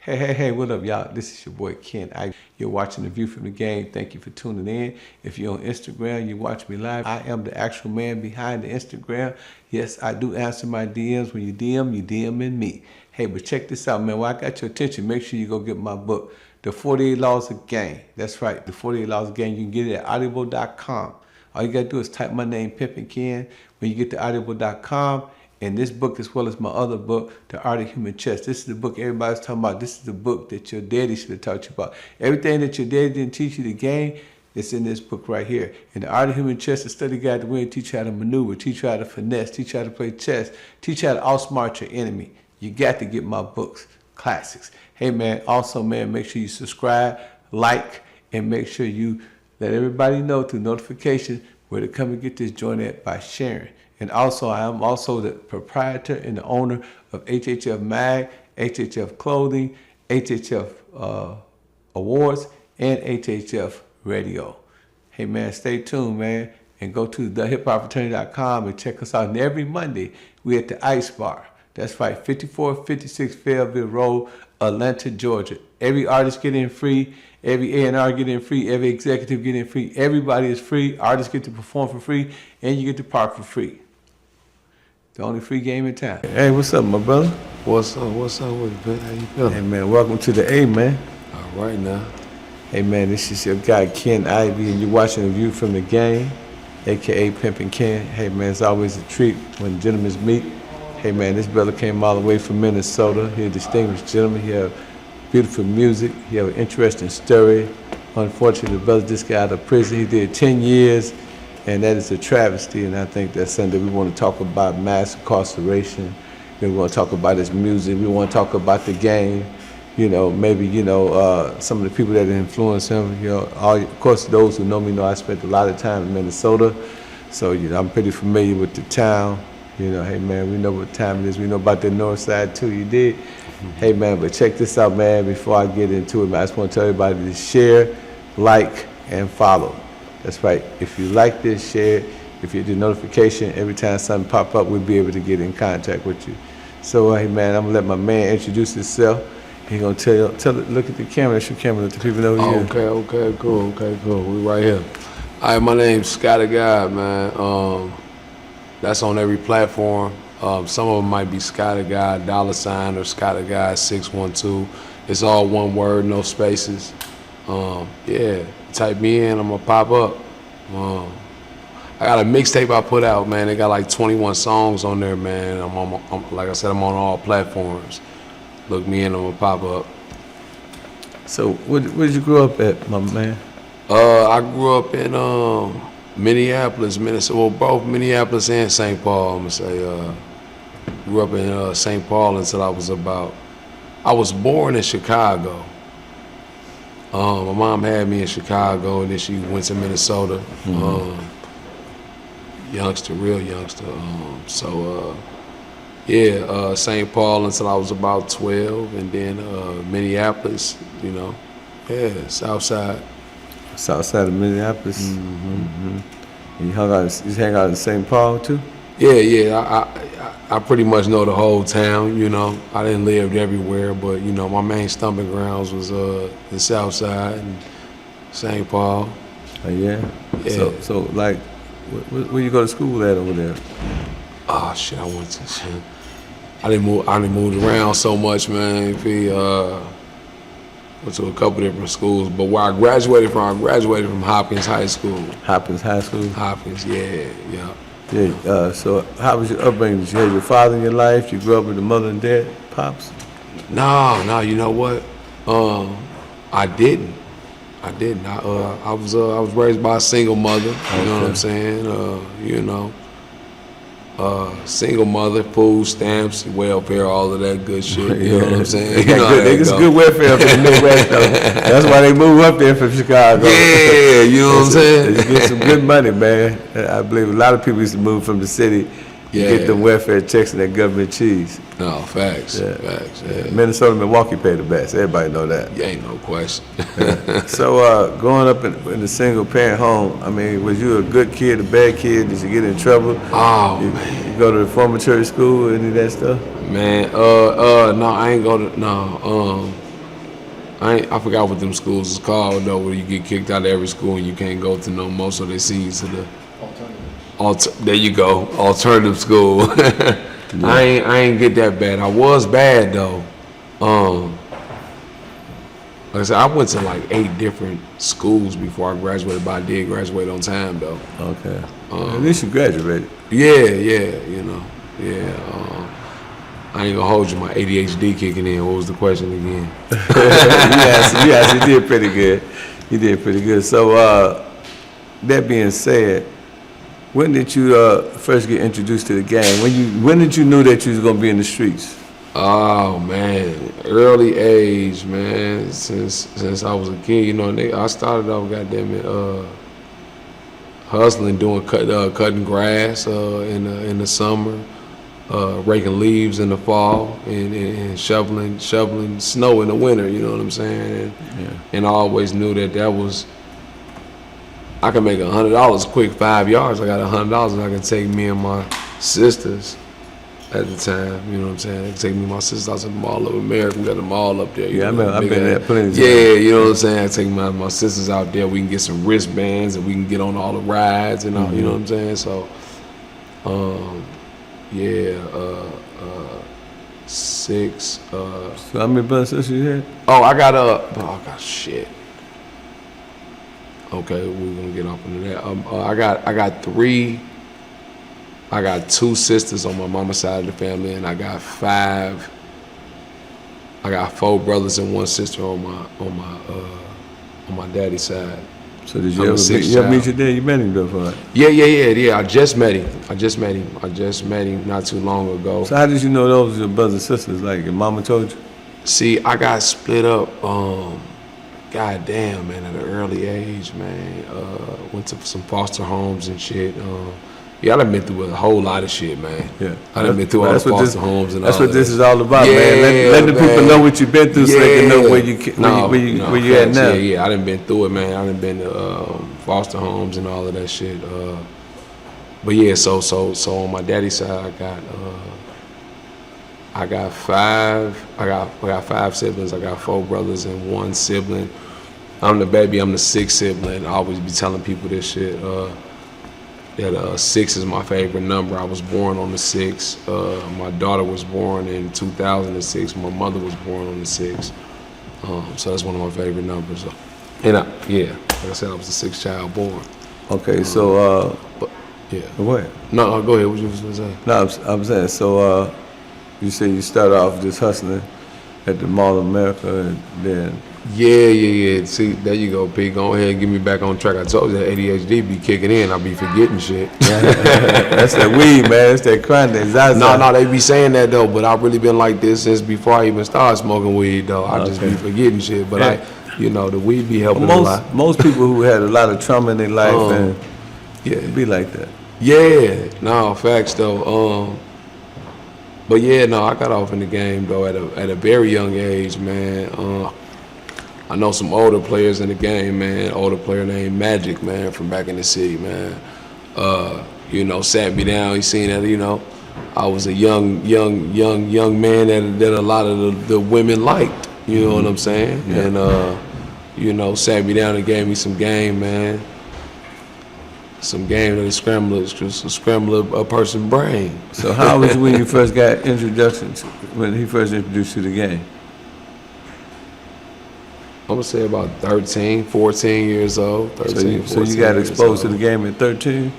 Hey, what up, y'all? This is your boy Ken. You're watching The View from the Game. Thank you for tuning in. If you're on Instagram, you watch me live. I am the actual man behind the Instagram. Yes, I do answer my DMs. When you DMing me. Hey, but check this out, man. While I got your attention, make sure you go get my book, The 48 Laws of Game. That's right, The 48 Laws of Game. You can get it at audible.com. All you got to do is type my name, Pimping Ken, when you get to audible.com. And this book, as well as my other book, The Art of Human Chess. This is the book everybody's talking about. This is the book that your daddy should have taught you about. Everything that your daddy didn't teach you the game, it's in this book right here. And The Art of Human Chess, a study guide to win, teach you how to maneuver, teach you how to finesse, teach you how to play chess, teach you how to outsmart your enemy. You got to get my books, classics. Hey, man, also, man, make sure you subscribe, like, and make sure you let everybody know through notification where to come and get this joint at by sharing. And also, I am also the proprietor and the owner of HHF Mag, HHF Clothing, HHF Awards, and HHF Radio. Hey, man, stay tuned, man, and go to thehiphopfraternity.com and check us out. And every Monday, we're at the Ice Bar. That's right, 5456 Fayetteville Road, Atlanta, Georgia. Every artist get in free. Every A&R get in free. Every executive get in free. Everybody is free. Artists get to perform for free, and you get to park for free. The only free game in town. Hey, what's up, my brother? What's up with you, man? How you feeling? Hey, man, welcome to the A, man. All right, now. Hey, man, this is your guy, Ken Ivy, and you're watching The View from the Game, a.k.a. Pimping Ken. Hey, man, it's always a treat when gentlemen meet. Hey, man, this brother came all the way from Minnesota. He's a distinguished gentleman. He has beautiful music. He has an interesting story. Unfortunately, the brother just got out of prison. He did 10 years. And that is a travesty, and I think that's something we want to talk about, mass incarceration. We want to talk about his music. We want to talk about the game. You know, maybe, some of the people that influence him. You know, of course, those who know me know I spent a lot of time in Minnesota. So, I'm pretty familiar with the town. Hey, man, we know what time it is. We know about the north side, too. You did? Mm-hmm. Hey, man, but check this out, man. Before I get into it, man, I just want to tell everybody to share, like, and follow. That's right. If you like this, share it. If you do notification, every time something pop up, we'll be able to get in contact with you. So, hey, man, I'm going to let my man introduce himself. He's going to look at the camera. That's your camera. Let the people know who you are. Okay, cool. We right here. All right, my name's Scotty God, man. That's on every platform. Some of them might be Scotty God, $ or Scotty God 612. It's all one word, no spaces. Yeah. Type me in, I'm gonna pop up. I got a mixtape I put out, man. They got like 21 songs on there, man. Like I said, I'm on all platforms. Look me in, I'm gonna pop up. So, where did you grow up at, my man? I grew up in Minneapolis, Minnesota. Well, both Minneapolis and St. Paul. I'm gonna say. Grew up in St. Paul until I was born in Chicago. My mom had me in Chicago, and then she went to Minnesota. Mm-hmm. Real youngster. St. Paul until I was about 12, and then Minneapolis, South side. South side of Minneapolis. Mm-hmm. Mm-hmm. And you hang out in St. Paul too? Yeah. I pretty much know the whole town, I didn't live everywhere, but, my main stomping grounds was the South Side and St. Paul. Oh, yeah? So like, where you go to school at over there? Oh, shit, I didn't move around so much, man. Went to a couple different schools, but where I graduated from Hopkins High School. Hopkins High School? Hopkins, yeah. Yeah, so how was your upbringing? Did you have your father in your life? You grew up with a mother and dad, pops? No, you know what? I didn't. I was raised by a single mother, you know what I'm saying? Single mother, food stamps, welfare, all of that good shit, you know what I'm saying? They get some good welfare up in the Midwest, though. That's why they move up there from Chicago. Yeah, you know what I'm saying? You get some good money, man. I believe a lot of people used to move from the city. You get them welfare checks and that government cheese. No, facts. Minnesota, Milwaukee pay the best. Everybody know that. Yeah, ain't no question. So growing up in a single parent home, I mean, was you a good kid, a bad kid? Did you get in trouble? Oh, man. You go to the reformatory school, any of that stuff? Man, no, I ain't go to, no. I forgot what them schools is called though, where you get kicked out of every school and you can't go to no more, so they send you to the there you go, alternative school. I ain't get that bad. I was bad though. Like I said, I went to like 8 different schools before I graduated, but I did graduate on time though. Okay. At least you graduated. Yeah, you know, I ain't gonna hold you. My ADHD kicking in. What was the question again? You did pretty good. You did pretty good. So, that being said, when did you first get introduced to the game? When did you know that you was gonna be in the streets? Oh man, early age, man. Since I was a kid, you know, I started off, goddamn it, hustling, doing cutting grass in the summer, raking leaves in the fall, and shoveling snow in the winter. You know what I'm saying? And I always knew that was. I can make $100 quick, 5 yards. I got $100 and I can take me and my sisters at the time, you know what I'm saying? I can take me and my sisters out to the Mall of America. We got the mall up there. Yeah, I've been there plenty of times. Yeah, you know what I'm saying? I take my sisters out there. We can get some wristbands and we can get on all the rides and all, you know what I'm saying? So, six. So how many brothers and sisters you had? Oh, I got shit. Okay, we're gonna get off into that. I got 3. I got 2 sisters on my mama's side of the family, and I got 5. I got 4 brothers and 1 sister on my daddy's side. So did you ever meet your dad? You met him before? Yeah. I just met him not too long ago. So how did you know those were your brothers and sisters? Like your mama told you? See, I got split up. Goddamn, man, at an early age, man. Went to some foster homes and shit. I done been through a whole lot of shit, man. Yeah. I done been through all the foster homes and all that. That's what this is all about, man. Let the people know what you've been through so they can know where you at now. Yeah, I done been through it, man. I done been to foster homes and all of that shit. But yeah, so on my daddy's side, I got 5 siblings. I got 4 brothers and 1 sibling. I'm the baby. I'm the 6th sibling. I always be telling people this shit. That 6 is my favorite number. I was born on the 6th. My daughter was born in 2006. My mother was born on the 6th. So that's one of my favorite numbers. And like I said, I was the 6th child born. Okay, Go ahead. No, go ahead. What you was gonna say? No, I'm saying, so you said you started off just hustling at the Mall of America and then... Yeah. See, there you go, P. Go ahead and get me back on track. I told you that ADHD be kicking in. I be forgetting shit. That's that weed, man. That's that crime, that Zaza. No, they be saying that, though. But I've really been like this since before I even started smoking weed, though. I just be forgetting shit. But the weed be helping a lot. Most people who had a lot of trauma in their life, it be like that. Yeah. No, facts, though. But I got off in the game, though, at a very young age, man. I know some older players in the game, man. Older player named Magic, man, from back in the city, man. Sat me down. He seen that, I was a young man that a lot of the women liked. You know what I'm saying? Yeah. And sat me down and gave me some game, man. Some game that'll scramble a person's brain. So how was you when you first got when he first introduced you to the game? I'm gonna say about 13, 14 years old. 13, so you got exposed to the game at 13?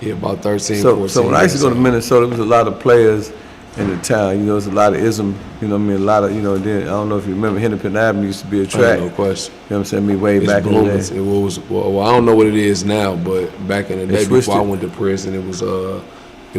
Yeah, about 13, 14 So when I used to go to Minnesota, there was a lot of players in the town. There was a lot of ism, a lot of, then, I don't know if you remember, Hennepin Avenue used to be a track. No question. You know what I'm saying? Way back in the day. It was, well, I don't know what it is now, but back in the day before I went to prison, it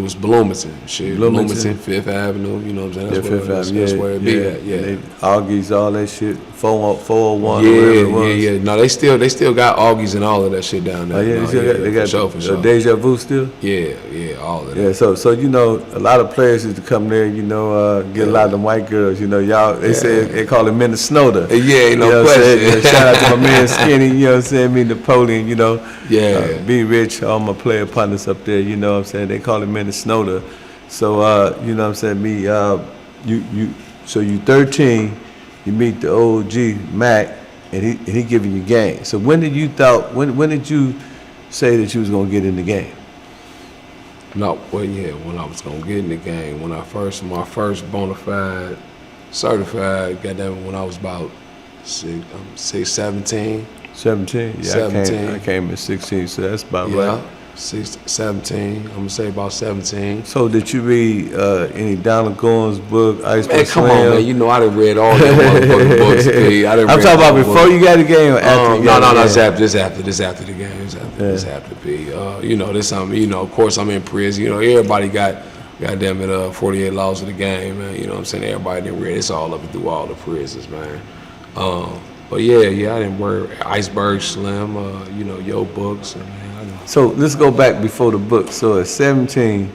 was Bloomington. Shit, Bloomington, Fifth Avenue, you know what I'm saying? That's where it be at, yeah. Augies, all that shit, 401, whatever it was. Yeah. No, they still got Augies and all of that shit down there. Oh, yeah, they got for sure. Deja Vu still? Yeah, all of that. Yeah, so a lot of players used to come there, get a lot of them white girls, y'all, they say, they call it Minnesota. Yeah, no question. Shout out to my man Skinny, you know what I'm saying, me, Napoleon, Be Rich, all my player partners up there, you know what I'm saying, they call it Minnesota. So, you know what I'm saying, so you 13, you meet the OG Mac, and he giving you game. So when did you say that you was gonna get in the game? No, well, yeah, when I was gonna get in the game, my first bona fide certified, goddamn, when I was about 17. 17? Yeah, 17. I came at 16, so that's about Yeah, right. 17. I'm gonna say about 17. So did you read any Donald Goins book, Ice Man, come on, man. You know I done read all them motherfucking books, P. I'm talking about before you got the game or after you got the game? No, this after the game. This after P. You know, this something, you know, of course I'm in prison. You know, everybody got, goddamn it, 48 laws of the game, man. You know what I'm saying? Everybody didn't read. It's all up and through all the prisons, man. But yeah, I didn't wear Iceberg Slim, you know, your books. And, man, So let's go back before the book. So at 17,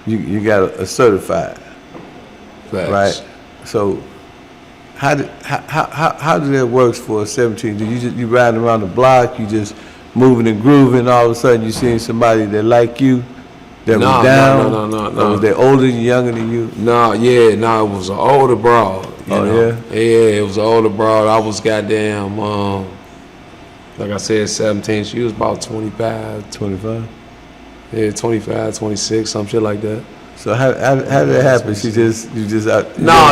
you got a certified, Facts. right? So how did that work for a 17? Do you riding around the block? You just moving and grooving? All of a sudden you seeing somebody that like you, that was down? No. Or was they older than you, younger than you? It was an older broad. You know? Yeah, it was an older broad. I was goddamn, like I said, 17. She was about 25. 25. Yeah, 25, 26, some shit like that. So how did that happen? You just out? No.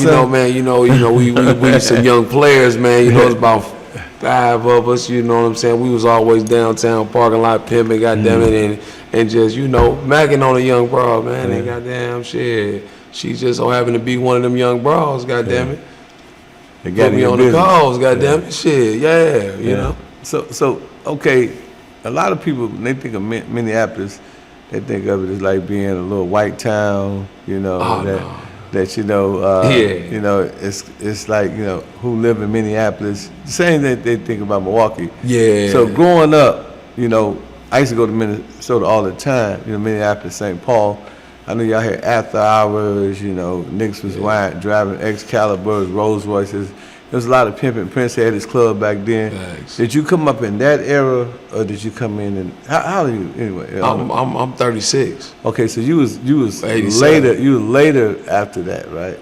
You know, man. You know, we some young players, man. You know, it's about 5 of us. You know what I'm saying? We was always downtown parking lot pimping, goddamn it, and just, you know, macking on a young broad, man. And goddamn shit, she just so happened to be one of them young broads, goddamn it. They got Put me on the calls, goddamn it, shit, you know. So okay, a lot of people when they think of Minneapolis, they think of it as like being a little white town, you know, that you know, you know, it's like, you know, who live in Minneapolis. The same that they think about Milwaukee. Yeah. So growing up, you know, I used to go to Minnesota all the time, you know, Minneapolis, St. Paul. I know y'all had after hours, you know, niggas was driving Excaliburs, Rolls Royces. There was a lot of pimping. Prince had his club back then. Thanks. Did you come up in that era, or did you come in and how are you anyway? I'm 36. Okay, so you was 87. later. You were later after that, right?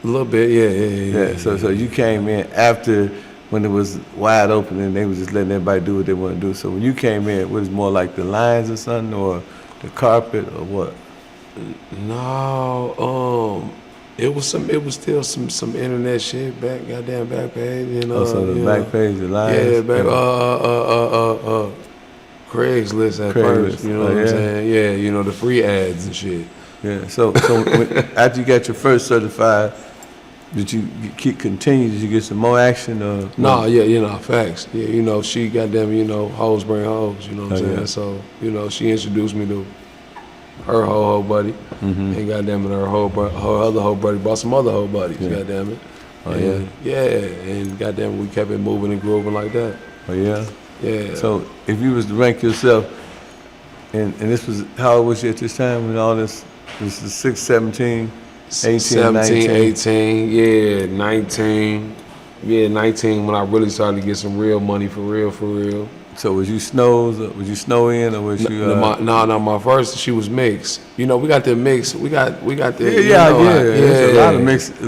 A little bit, yeah. So you came in after when it was wide open and they was just letting everybody do what they want to do. So when you came in, was it more like the lines or something, or the carpet, or what? No, it was still some internet shit back page, you know. So the back page, the lines. Yeah, back Craigslist at first, you know what I'm saying? Yeah, you know, the free ads and shit. Yeah. So after you got your first certified, did you continue? Did you get some more action? Or no, you know, facts. Yeah, you know, she goddamn, you know, hoes bring hoes, you know what I'm saying? So, you know, she introduced me to her hoe buddy, and goddamn it, her other hoe buddy brought some other hoe buddies, goddamn it. And goddamn it, we kept it moving and grooving like that. Oh yeah? Yeah. So if you was to rank yourself, and this was, how old was you at this time when all this was 6, 17, 18, 17, 19? 18, 19. Yeah, 19 when I really started to get some real money for real. So was you Snows? Was you Snow in, or was you? No. My first, she was mixed. You know, we got the mix. We got the. A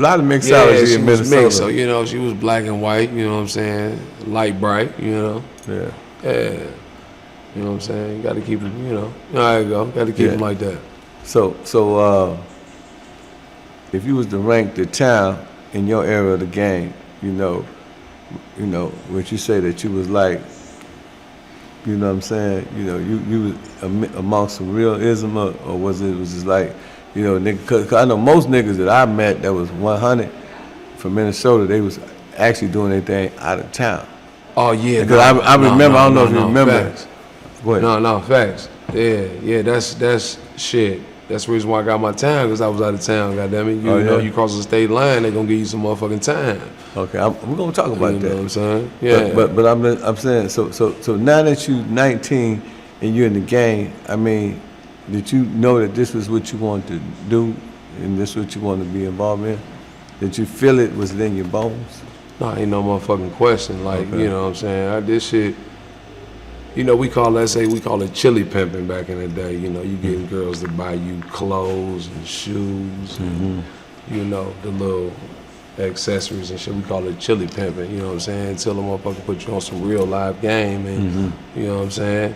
lot of mixed salaries in Minnesota. Mixed, so you know, she was black and white. You know what I'm saying? Light bright. You know. Yeah. You know what I'm saying? You got to keep them. You know. There you go. Got to keep them like that. So if you was to rank the town in your era of the game, you know, would you say that you was like, you know what I'm saying? You know, you was amongst some realism, or was it just like, you know, nigga? Cause I know most niggas that I met that was 100 from Minnesota, they was actually doing their thing out of town. Oh yeah. Because I remember. I don't know if you remember. Facts. What? No, facts. Yeah. That's shit. That's the reason why I got my time, because I was out of town. Goddamn it, you know, you cross the state line, they gonna give you some motherfucking time. Okay, we're gonna talk about that. You know what I'm saying? Yeah. But I'm saying, so now that you 19 and you're in the game, I mean, did you know that this was what you wanted to do, and this is what you wanted to be involved in? Did you feel it was in your bones? No, ain't no motherfucking question. Like, you know what I'm saying? This shit. You know, we call it chili pimping back in the day. You know, you getting girls to buy you clothes and shoes, and, you know, the little accessories and shit. We call it chili pimping, you know what I'm saying? Until the motherfucker put you on some real live game and, you know what I'm saying?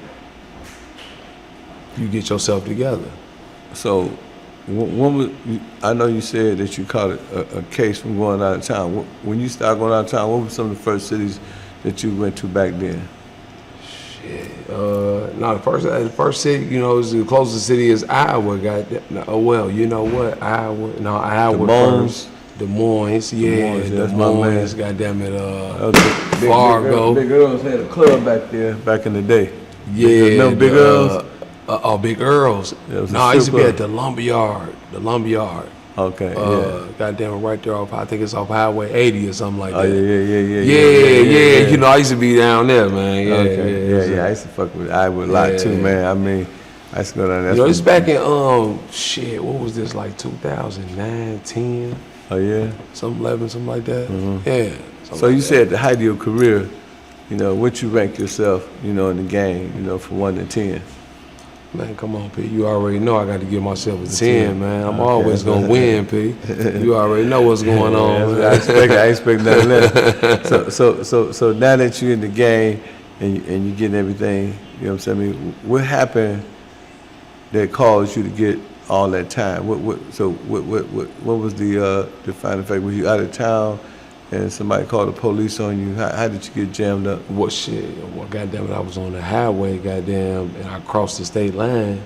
You get yourself together. So, when was, I know you said that you caught a case from going out of town. When you started going out of town, what were some of the first cities that you went to back then? Shit. No, the first city, you know, the closest city is Iowa. Oh well, you know what? Iowa first. Des Moines, yeah. That's my man. Goddamn it, Fargo. Big Earls had a club back there back in the day. Yeah. Remember Big Earls? Big Earls. No, I used to be at the Lumberyard. Okay, Goddamn it, right there off, I think it's off Highway 80 or something like that. Yeah. You know, I used to be down there, man. Yeah. I used to fuck with Iowa a lot too, man. I mean, I used to go down there. You know, it's back in, what was this, like 2009, 10? Oh, yeah? Something 11, something like that. Yeah. So you said at the height of your career, you know, what you rank yourself, you know, in the game, you know, from 1 to 10? Man, come on, P. You already know I got to give myself a 10, man. I'm always going to win, P. You already know what's going on, man. I expect nothing less. So now that you're in the game and you're getting everything, you know what I'm saying? I mean, what happened that caused you to get all that time? What was the defining factor? Was you out of town and somebody called the police on you? How did you get jammed up? What shit? Well, goddamn it, I was on the highway, goddamn, and I crossed the state line,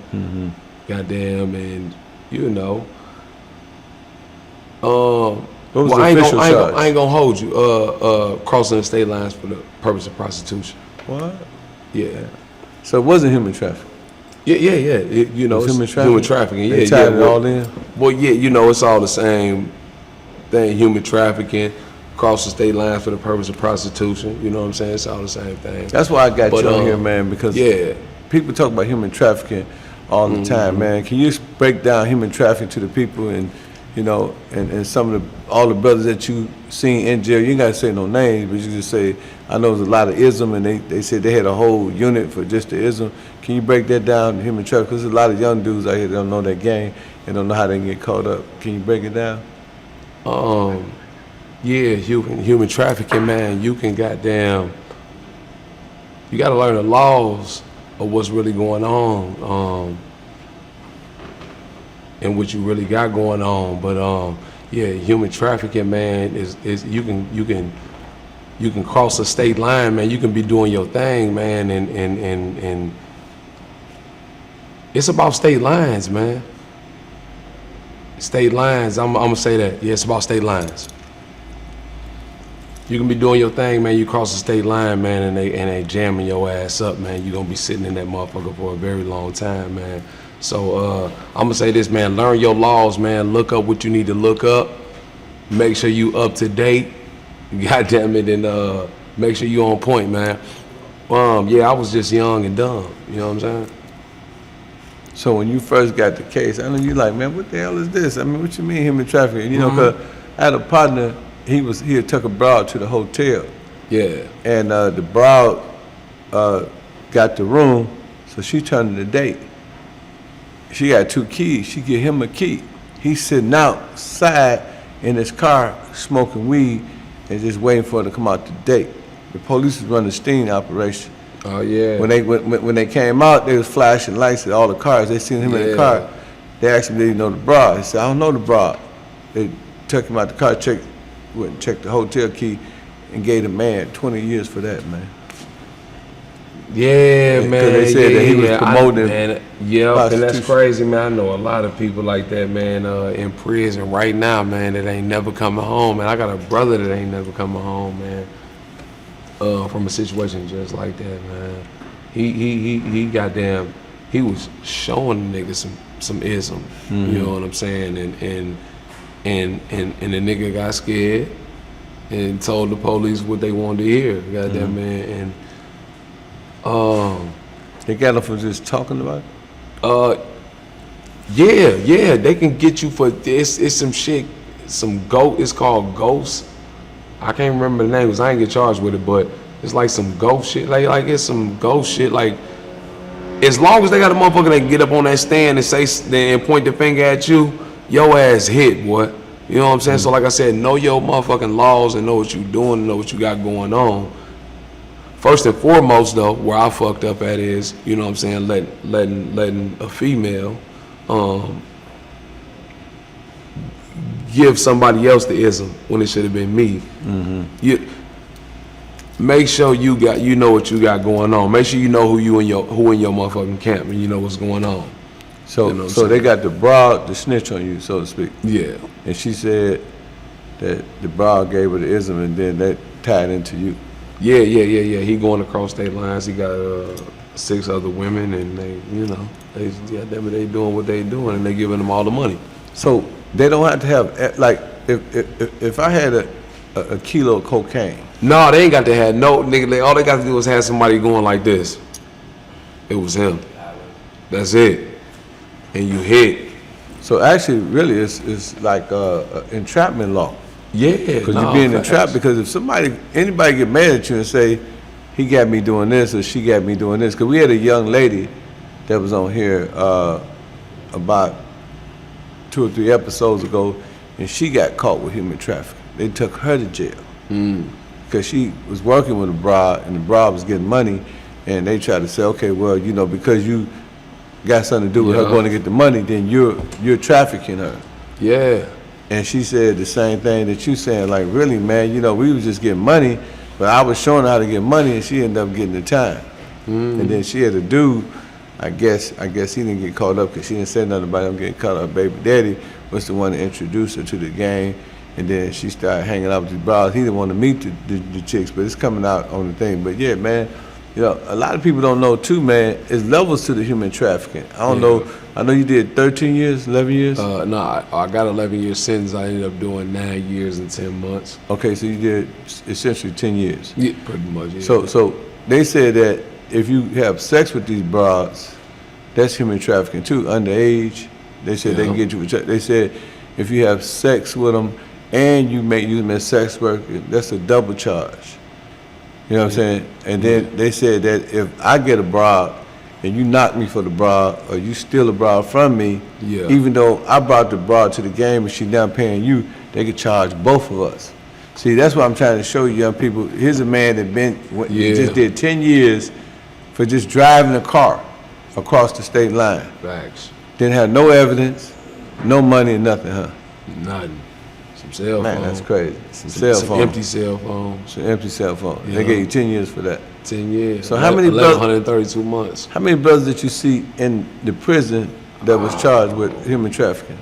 goddamn, and you know, what was well, the official charge? I ain't gonna hold you. Crossing the state lines for the purpose of prostitution. What? Yeah. So it wasn't human trafficking. Yeah. You know, it's human trafficking. They tied it all in. Well, yeah, you know, it's all the same thing. Human trafficking. Cross the state lines for the purpose of prostitution. You know what I'm saying? It's all the same thing. That's why I got you on here, man, because people talk about human trafficking all the time, man. Can you break down human trafficking to the people and, you know, and some of all the brothers that you seen in jail? You ain't got to say no names, but you just say, I know there's a lot of ism, and they said they had a whole unit for just the ism. Can you break that down, human trafficking? Because there's a lot of young dudes out here that don't know that game and don't know how they can get caught up. Can you break it down? Yeah, human trafficking, man. You can goddamn. You got to learn the laws of what's really going on, and what you really got going on. But yeah, human trafficking, man, is you can cross a state line, man. You can be doing your thing, man, and it's about state lines, man. State lines. I'm gonna say that. Yeah, it's about state lines. You can be doing your thing, man. You cross the state line, man, and they jamming your ass up, man. You gonna be sitting in that motherfucker for a very long time, man. So I'm gonna say this, man. Learn your laws, man. Look up what you need to look up. Make sure you up to date. God damn it, and make sure you on point, man. Yeah, I was just young and dumb. You know what I'm saying? So when you first got the case, I know you like, man, what the hell is this? I mean, what you mean human trafficking? You know, because I had a partner. He had took a broad to the hotel. Yeah. And the broad got the room, so she turned the date. She got 2 keys. She get him a key. He's sitting outside in his car smoking weed and just waiting for her to come out the date. The police was running a sting operation. Oh yeah. When they came out, they was flashing lights at all the cars. They seen him in the car. They asked him, did he know the broad? He said, I don't know the broad. They took him out the car, went and checked the hotel key, and gave the man 20 years for that, man. Yeah, man. Because they said that he was promoting. And that's crazy, man. I know a lot of people like that, man, in prison right now, man, that ain't never coming home. And I got a brother that ain't never coming home, man, from a situation just like that, man. He goddamn, he was showing the nigga some ism, you know what I'm saying, and the nigga got scared and told the police what they wanted to hear, goddamn, man, and they got him for just talking about it? Yeah, they can get you for this. It's some shit, it's called ghost. I can't remember the name because I ain't get charged with it, but it's like some ghost shit. Like it's some ghost shit. Like, as long as they got a motherfucker that can get up on that stand and say and point the finger at you, your ass hit, boy. You know what I'm saying? So like I said, know your motherfucking laws and know what you doing and know what you got going on. First and foremost, though, where I fucked up at is, you know what I'm saying, letting a female give somebody else the ism when it should have been me. You make sure you know what you got going on. Make sure you know who in your motherfucking camp and you know what's going on. So, You know what I'm so they saying? got the broad, the snitch on you, so to speak. Yeah. And she said that the broad gave her the ism, and then that tied into you. Yeah. He going across state lines. He got 6 other women, and they, you know, they doing what they doing, and they giving them all the money. So they don't have to have, like, if I had a kilo of cocaine. No, they ain't got to have no nigga. All they got to do is have somebody going like this. It was him. That's it. And you hit. So actually, really, it's like entrapment law. Yeah, Because you're being entrapped. Because if anybody get mad at you and say, he got me doing this or she got me doing this. Because we had a young lady that was on here about 2 or 3 episodes ago, and she got caught with human trafficking. They took her to jail. Because she was working with a broad, and the broad was getting money, and they tried to say, okay, well, you know, because you got something to do with her going to get the money, then you're trafficking her. Yeah. And she said the same thing that you saying, like, really, man, you know, we was just getting money, but I was showing her how to get money, and she ended up getting the time. And then she had a dude, I guess he didn't get caught up because she didn't say nothing about him getting caught up. Baby daddy was the one that introduced her to the game, and then she started hanging out with these brothers. He didn't want to meet the chicks, but it's coming out on the thing. But yeah, man, you know, a lot of people don't know too, man. It's levels to the human trafficking. I don't know. I know you did 13 years, 11 years? No, I got 11 years sentence. I ended up doing 9 years and 10 months. Okay, so you did essentially 10 years. Yeah, pretty much, yeah. So they said that if you have sex with these broads, that's human trafficking too, underage. They said they can get you, they said if you have sex with them and you use them as sex worker, that's a double charge. You know what I'm saying? And then they said that if I get a broad and you knock me for the broad or you steal a broad from me, even though I brought the broad to the game and she now paying you, they could charge both of us. See, that's what I'm trying to show you young people. Here's a man that just did 10 years for just driving a car across the state line. Facts. Didn't have no evidence, no money, nothing, huh? Nothing. Some cell phone. Man, that's crazy. Some empty cell phone. Some empty cell phone. They gave you 10 years for that. 10 years. So how many brothers? 132 months. How many brothers did you see in the prison that was charged with human trafficking?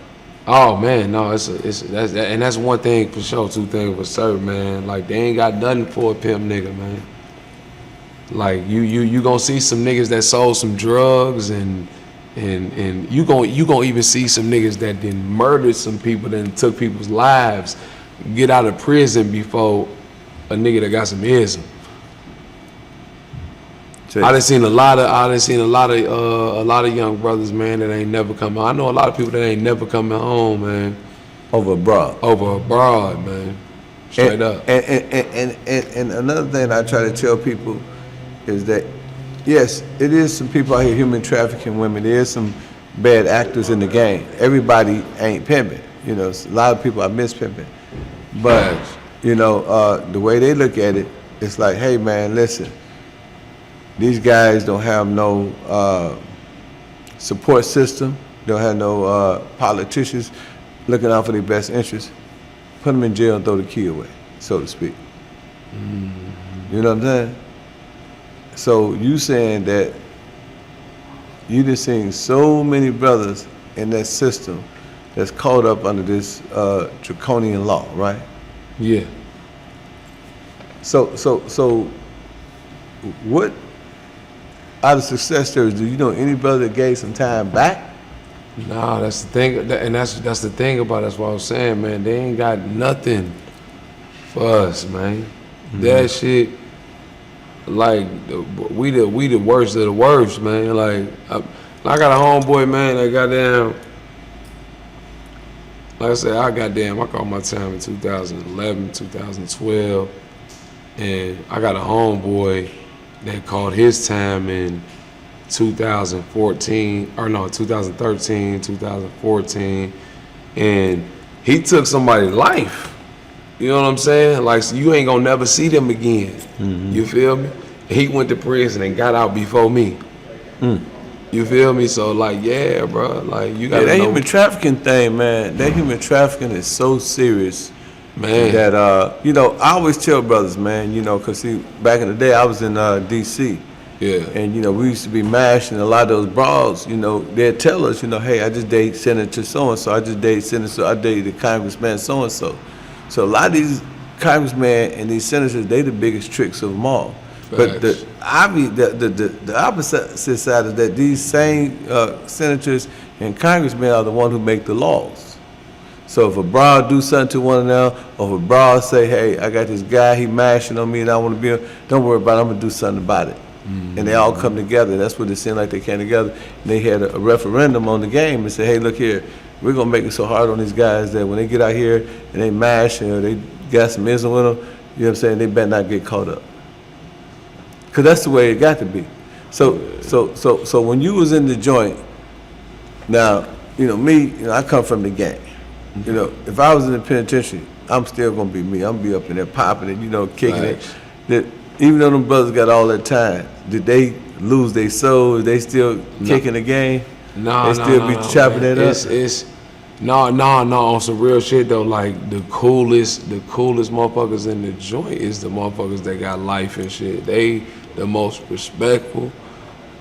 Oh man, no, that's one thing for sure. 2 things for certain, man. Like they ain't got nothing for a pimp nigga, man. Like you gonna see some niggas that sold some drugs and you gonna even see some niggas that then murdered some people, that took people's lives, get out of prison before a nigga that got some ism. I done seen a lot of young brothers, man, that ain't never coming. I know a lot of people that ain't never coming home, man. Over abroad, man. Straight up. And another thing I try to tell people is that, yes, it is some people out here human trafficking women. There is some bad actors in the game. Everybody ain't pimping. You know, a lot of people are mispimping. But, you know, the way they look at it, it's like, hey, man, listen. These guys don't have no support system, don't have no politicians looking out for their best interests. Put them in jail and throw the key away, so to speak. You know what I'm saying? So you saying that you just seen so many brothers in that system that's caught up under this draconian law, right? Yeah. So what out of success stories, do you know any brother that gave some time back? Nah, that's the thing, and that's the thing about it. That's what I was saying, man. They ain't got nothing for us, man. That shit, like we the worst of the worst, man. Like I got a homeboy, man, that goddamn, like I said, I called my time in 2011, 2012, and I got a homeboy that called his time in 2013, 2014, and he took somebody's life. You know what I'm saying? Like, so you ain't gonna never see them again. You feel me? He went to prison and got out before me. You feel me? So like, yeah, bro. Like, you gotta that know. human trafficking thing, man. That human trafficking is so serious, Man. that you know, I always tell brothers, man, you know, cause see, back in the day, I was in D.C. Yeah. And you know, we used to be mashing a lot of those bras. You know, they'd tell us, you know, hey, I just dated Senator so and so. I just dated Senator. I dated Congressman so and so. So a lot of these congressmen and these senators, they the biggest tricks of them all. But the opposite side is that these same senators and congressmen are the ones who make the laws. So if a bra do something to one of them, or if a bra say, hey, I got this guy, he mashing on me and I want to be, don't worry about it, I'm going to do something about it. And they all come together. That's what it seemed like they came together. And they had a referendum on the game and said, hey, look here, we're going to make it so hard on these guys that when they get out here and they mash or they got some ism with them, you know what I'm saying, they better not get caught up. Because that's the way it got to be. So when you was in the joint, now, you know, me, you know, I come from the gang. You know, if I was in the penitentiary, I'm still going to be me. I'm going to be up in there popping it, you know, kicking it. That, even though them brothers got all that time, did they lose their soul? They still kicking the game? No, they still be chopping it up? No, on some real shit though, like the coolest motherfuckers in the joint is the motherfuckers that got life and shit. They the most respectful.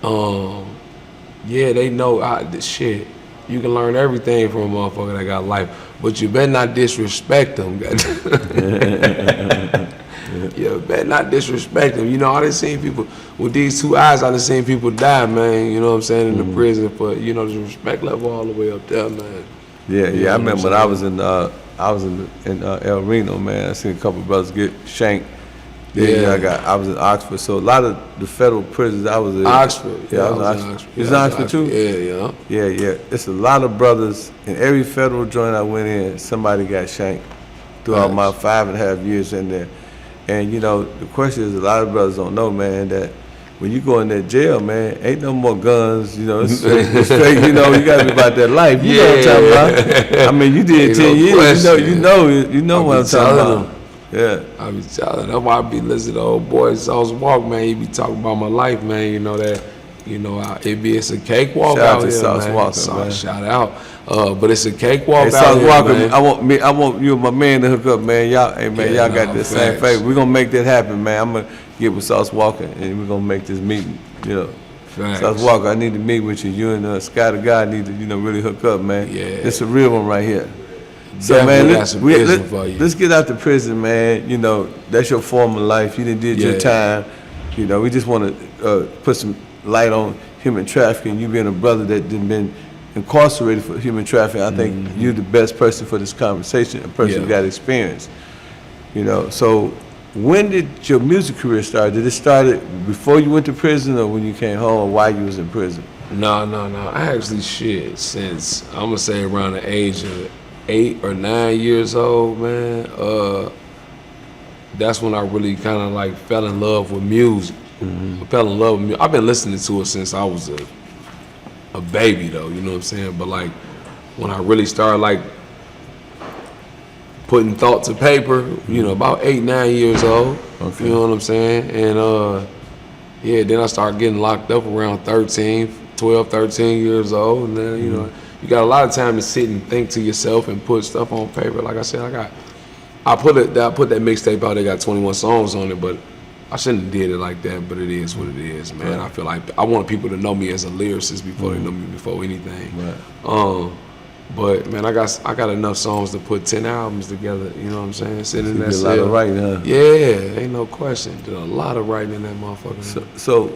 Yeah, they know the shit. You can learn everything from a motherfucker that got life, but you better not disrespect them. You better not disrespect them. You know, I done seen people with these two eyes. I done seen people die, man. You know what I'm saying, in the prison for, you know, the respect level all the way up there, man. Yeah, I remember when I was in El Reno, man. I seen a couple of brothers get shanked. I was in Oxford, so a lot of the federal prisons I was in. Oxford. Yeah, I was in Oxford. You was in Oxford too? Yeah. It's a lot of brothers in every federal joint I went in. Somebody got shanked throughout my 5.5 years in there. And you know, the question is, a lot of brothers don't know, man, that when you go in that jail, man, ain't no more guns. You know, it's straight. You know, you gotta be about that life. You know what I'm talking about. I mean, you did 10 years. You know what I'm talking about. Yeah. I be telling. That's why I be listening to old boy Sauce Walk, man. He be talking about my life, man. You know that. You know, it's a cakewalk out here, Sauce man. Walker, man. Shout out. But it's a cakewalk out Sauce here, Walker, man. I want you and my man to hook up, man. Y'all got the same favor. We're gonna make that happen, man. I'm gonna get with Sauce Walker and we're gonna make this meeting. You know, Facts. Sauce Walker, I need to meet with you. You and Scott the guy need to, you know, really hook up, man. Yeah, it's a real one right here. So definitely man, let's get out the prison, man. You know, that's your former life. You done did your time. You know, we just want to put some light on human trafficking. You being a brother that done been incarcerated for human trafficking, I think you're the best person for this conversation, a person who got experience. You know, so when did your music career start? Did it start before you went to prison or when you came home or while you was in prison? No. I actually since I'm gonna say around the age of 8 or 9 years old, man. That's when I really kind of like fell in love with music. I fell in love with music. I've been listening to it since I was a baby, though. You know what I'm saying? But like when I really started like putting thought to paper, you know, about 8, 9 years old. Okay. You know what I'm saying? And then I started getting locked up around 13 years old, and then you know. You got a lot of time to sit and think to yourself and put stuff on paper. Like I said, I put that mixtape out. They got 21 songs on it, but I shouldn't have did it like that. But it is what it is, man. Right. I feel like I want people to know me as a lyricist before they know me before anything. Right. But man, I got enough songs to put 10 albums together. You know what I'm saying? Sitting in that cell. A lot of writing, huh? Yeah, ain't no question. Did a lot of writing in that motherfucker. So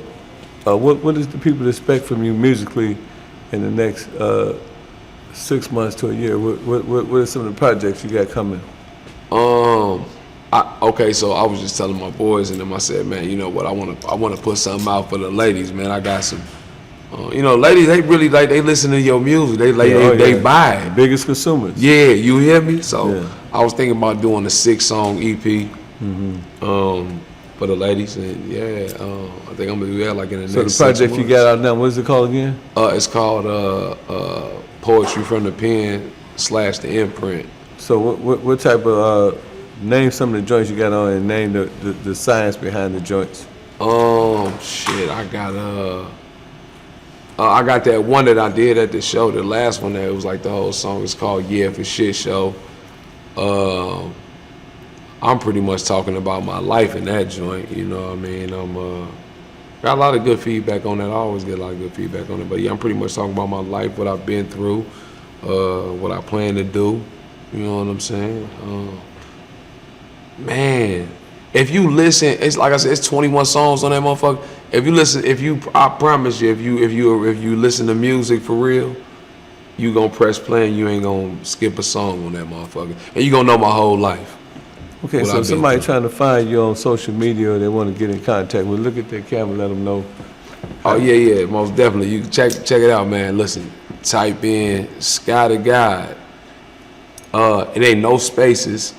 what does the people expect from you musically in the next 6 months to a year? What are some of the projects you got coming? Okay, so I was just telling my boys, and then I said, man, you know what? I want to put something out for the ladies, man. I got some. You know, ladies, they really like, they listen to your music. They buy it. Biggest consumers. Yeah, you hear me? So I was thinking about doing a 6-song EP for the ladies, and I think I'm gonna do that like in the next 6 months. So the project you got out now, what is it called again? It's called Poetry from the Pen / the Imprint. So what type of name some of the joints you got on and name the science behind the joints. Shit, I got that one that I did at the show, the last one that it was like the whole song is called Yeah for Shit Show. I'm pretty much talking about my life in that joint, you know what I mean? Got a lot of good feedback on that. I always get a lot of good feedback on it. But yeah, I'm pretty much talking about my life, what I've been through, what I plan to do. You know what I'm saying? Man, if you listen, it's like I said, it's 21 songs on that motherfucker. If you listen, I promise you, if you listen to music for real, you gonna press play and you ain't gonna skip a song on that motherfucker, and you gonna know my whole life. Okay, so somebody trying to find you on social media or they want to get in contact with, look at their camera, let them know. Oh yeah, most definitely. You can check it out, man. Listen, type in Sky the God. It ain't no spaces.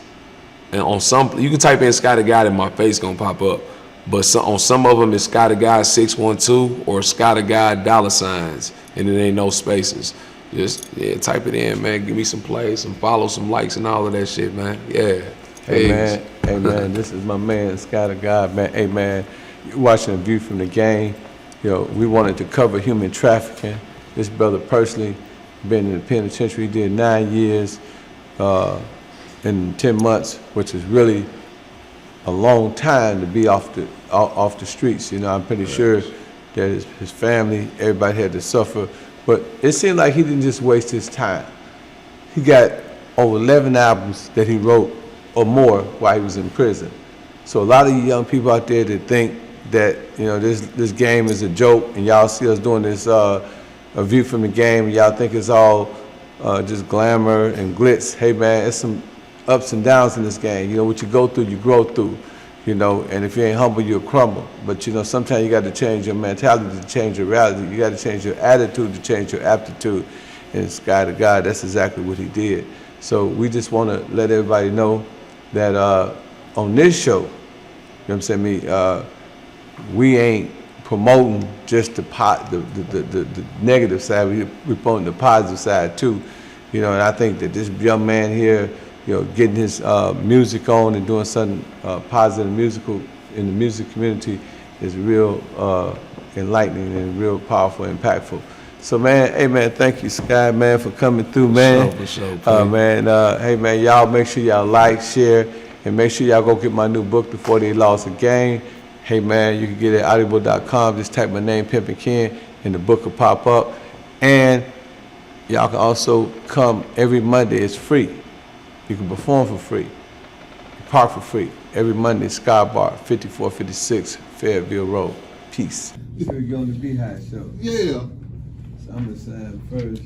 And on some, you can type in Sky the God and my face gonna pop up. But on some of them, it's Sky the God 612 or Sky the God $, and it ain't no spaces. Just type it in, man. Give me some plays, some follows, some likes, and all of that shit, man. Yeah. Hey man, this is my man Sky the God, man. Hey man, you're watching A View from the Game. Yo, we wanted to cover human trafficking. This brother personally been in the penitentiary. He did 9 years. In 10 months, which is really a long time to be off the streets. You know, I'm pretty sure that his family, everybody had to suffer. But it seemed like he didn't just waste his time. He got over 11 albums that he wrote or more while he was in prison. So a lot of you young people out there that think that, you know, this game is a joke and y'all see us doing this A View from the Game and y'all think it's all just glamour and glitz. Hey man, it's some ups and downs in this game. You know, what you go through, you grow through, you know, and if you ain't humble, you'll crumble. But, you know, sometimes you got to change your mentality to change your reality. You got to change your attitude to change your aptitude. And Sky the God, that's exactly what he did. So we just want to let everybody know that on this show, you know what I'm saying, we ain't promoting just the negative side. We're promoting the positive side too. You know, and I think that this young man here, you know, getting his music on and doing something positive musical in the music community is real enlightening and real powerful, impactful. So man, hey man, thank you Sky, man, for coming through, man. For sure, man, hey man, y'all make sure y'all like, share, and make sure y'all go get my new book, Before They Lost a Game. Hey man, you can get it at audible.com. Just type my name, Pimping Ken, and the book will pop up. And y'all can also come every Monday. It's free. You can perform for free. You park for free. Every Monday, Sky Bar, 5456 Fairville Road. Peace. So we go on the Beehive Show. Yeah. So I'm gonna sign first.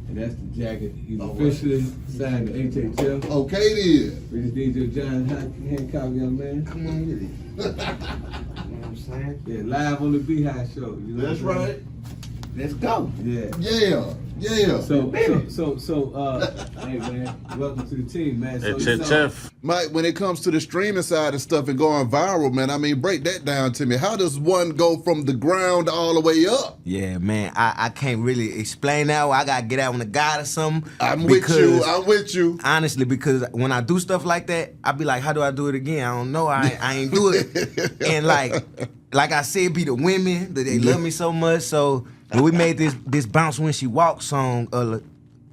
And that's the jacket. He's officially signed to HHF. Okay then. We just need your John Hancock, young man. Come on with it. You know what I'm saying? Yeah, live on the Beehive Show. You know That's right. Let's go. Yeah. Yeah. Yeah. So, hey man, welcome to the team, man. So StayHHF. Mike, when it comes to the streaming side of stuff and going viral, man, I mean, break that down to me. How does one go from the ground all the way up? Yeah, man, I can't really explain that. I gotta get out on the guide or something. I'm with you. Honestly, because when I do stuff like that, I be like, how do I do it again? I don't know. I ain't do it. And like I said, be the women that they love me so much. So when we made this Bounce When She Walks song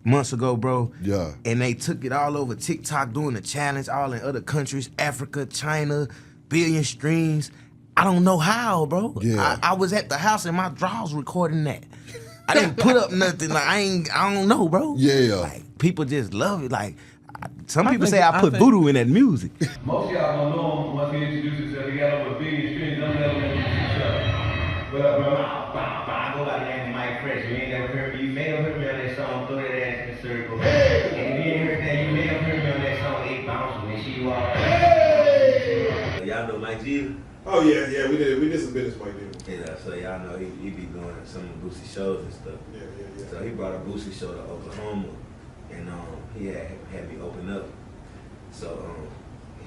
months ago, bro. Yeah. And they took it all over TikTok doing the challenge, all in other countries, Africa, China, billion streams. I don't know how, bro. Yeah. I was at the house in my drawers recording that. I didn't put up nothing. Like I don't know, bro. Yeah. Like people just love it. Like some people say I put voodoo in that music. most of y'all don't know him once he introduced himself. He got over 1 billion streams. I'm never gonna introduce himself. What up, bro? I go by the name of Mike Fresh. You ain't never heard me. You may have heard me on that song, Throw That Ass in the Circle. Hey! And if you ain't heard that, you may have heard me on that song, 8 Bounce When She Walks. Hey! Y'all know Mike G? Oh yeah, we did some business Mike did. Yeah, so y'all know he be doing some of Boosie shows and stuff. Yeah. So he brought a Boosie show to Oklahoma, and he had me open up. So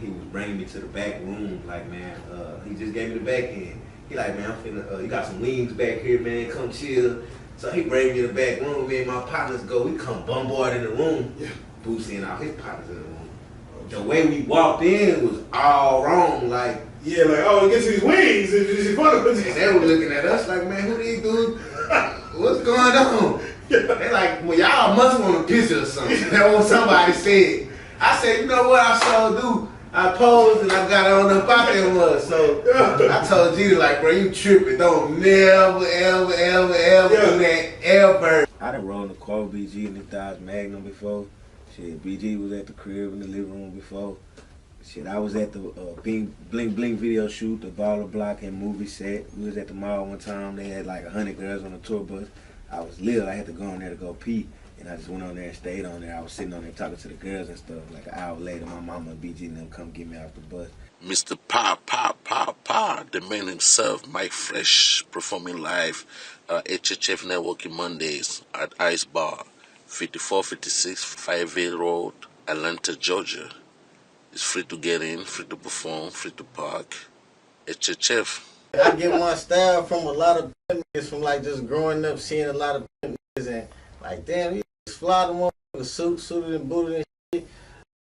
he was bringing me to the back room, like man, he just gave me the back end. He like, man, I'm finna, you got some wings back here, man, come chill. So he bring me to the back room. Me and my partners go. We come bombard in the room. Yeah. Boosie and all his partners in the room. The way we walked in was all wrong. Like, Yeah, like, oh, it gets these wings. It's fun. and they were looking at us like, man, who these dudes? What's going on? They like, well, y'all must want a picture or something. That's what somebody said. I said, you know what I sure do? I posed and I got on up out there was. So I told Gita, like, bro, you tripping. Don't never, ever, ever, ever do that, ever. I done rolled the Quavo BG in the Dodge Magnum before. Shit, BG was at the crib in the living room before. Shit, I was at the Bling Bling video shoot, the Baller Block and movie set. We was at the mall one time. They had like 100 girls on the tour bus. I was little. I had to go on there to go pee. And I just went on there and stayed on there. I was sitting on there talking to the girls and stuff. Like an hour later, my mama and BG and them come get me off the bus. Mr. The man himself, Mike Fresh, performing live HHF Networking Mondays at Ice Bar, 5456 5A Road, Atlanta, Georgia. It's free to get in, free to perform, free to park. HHF. I get my style from a lot of niggas from like just growing up, seeing a lot of niggas and like, damn, you just fly the motherfucker suited and booted and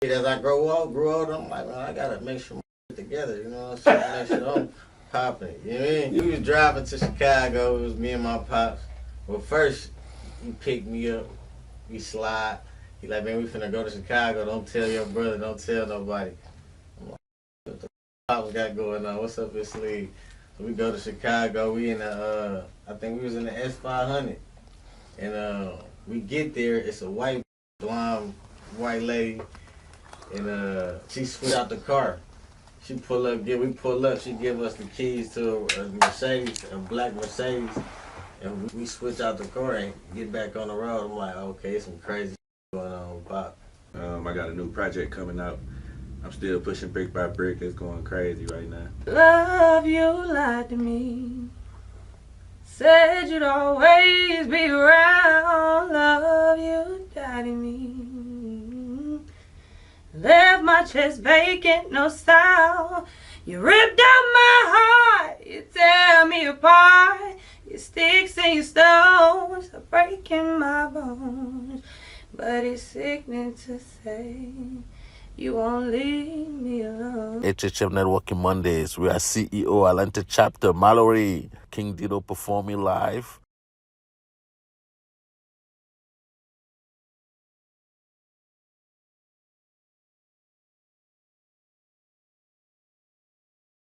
shit. As I grew older, I'm like, man, I gotta make sure my shit together, you know what I'm saying? Make sure I'm popping. You know what I mean? We was driving to Chicago, it was me and my pops. Well, first, he picked me up, we slide. He like, man, we finna go to Chicago, don't tell your brother, don't tell nobody. I'm like, what the pops got going on? What's up his sleeve? So we go to Chicago, we in the, I think we was in the S500. And we get there, it's a white, blonde, white lady. And she split out the car. She pull up, we pull up, she give us the keys to a Mercedes, a black Mercedes. And we switch out the car and get back on the road. I'm like, okay, it's some crazy going on with Pop. I got a new project coming out. I'm still pushing brick by brick. It's going crazy right now. Love you lied to me. Said you'd always be around. Love you died in me. Left my chest vacant, no style. You ripped out my heart. You tear me apart. Your sticks and your stones are breaking my bones. But it's sickening to say you won't leave me alone. HHF Networking Mondays. We are CEO Atlanta chapter. Mallory, King Dido performing live.